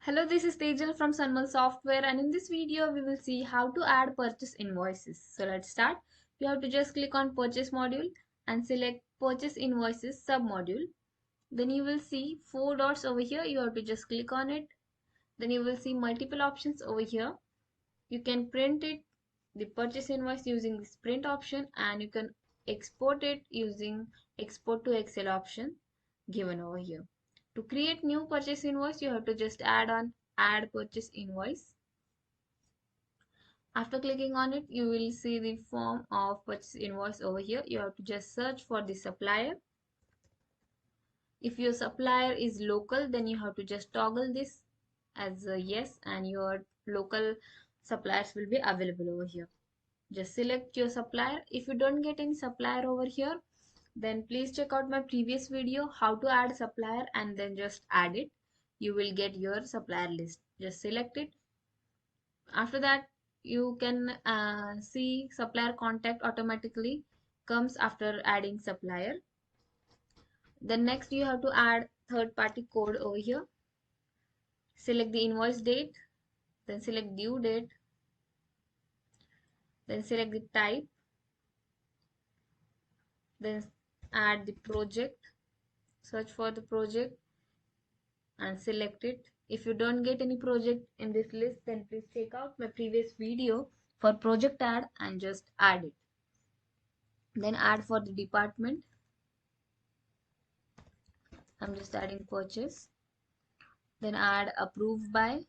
Hello, this is Tejal from Sunmal Software, and in this video we will see how to add purchase invoices. So let's start. You have to just click on purchase module and select purchase invoices submodule. Then you will see four dots over here. You have to just click on it. Then you will see multiple options over here. You can print it, the purchase invoice, using this print option, and you can export it using export to Excel option given over here. To create new purchase invoice, you have to just add on add purchase invoice. After clicking on it, you will see the form of purchase invoice over here. You have to just search for the supplier. If your supplier is local, then you have to just toggle this as a yes, and your local suppliers will be available over here. Just select your supplier. If you don't get any supplier over here, then please check out my previous video how to add supplier, and then just add it. You will get your supplier list. Just select it. After that, you can see supplier contact automatically comes after adding supplier. Then next you have to add third party code over here. Select the invoice date, then select due date, then select the type, then add the project, search for the project and select it. If you don't get any project in this list, then please check out my previous video for project add and just add it. Then add for the department. I'm just adding purchase. Then add approved by.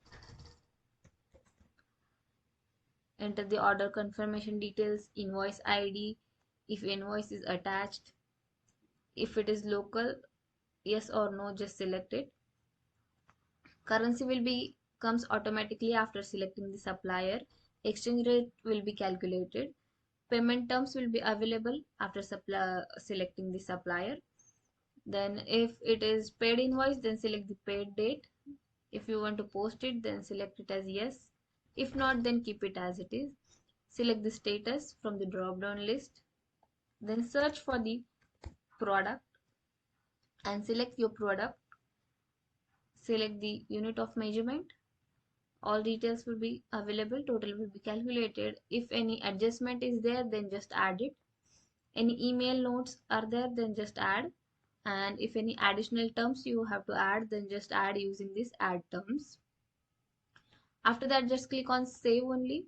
Enter the order confirmation details, invoice ID, if invoice is attached. If it is local, yes or no, just select it. Currency will be comes automatically after selecting the supplier. Exchange rate will be calculated. Payment terms will be available after selecting the supplier. Then if it is paid invoice, then select the paid date. If you want to post it, then select it as yes. If not, then keep it as it is. Select the status from the drop down list. Then search for the product and select your product. Select the unit of measurement. All details will be available. Total will be calculated. If any adjustment is there, then just add it. Any email notes are there, then just add. And if any additional terms you have to add, then just add using this add terms. After that, just click on save only.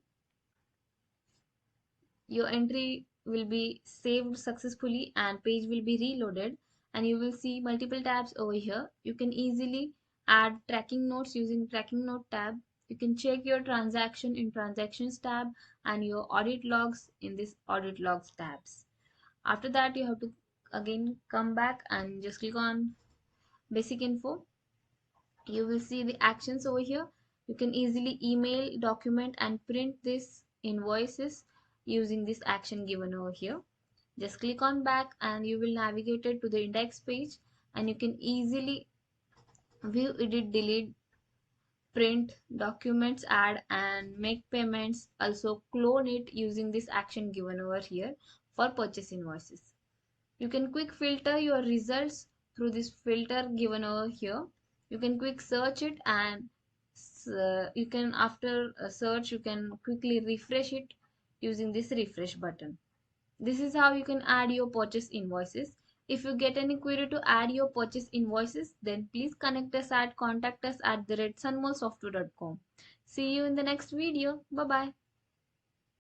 Your entry will be saved successfully and page will be reloaded, and you will see multiple tabs over here. You can easily add tracking notes using tracking note tab. You can check your transaction in transactions tab and your audit logs in this audit logs tabs. After that, you have to again come back and just click on basic info. You will see the actions over here. You can easily email, document and print this invoices using this action given over here. Just click on back and you will navigate it to the index page, and you can easily view, edit, delete, print, documents, add and make payments. Also clone it using this action given over here for purchase invoices. You can quick filter your results through this filter given over here. You can quick search it, and you can after a search you can quickly refresh it using this refresh button. This is how you can add your purchase invoices. If you get any query to add your purchase invoices, then please connect us at contact us at @sunmolsoftware.com. See you in the next video. Bye bye.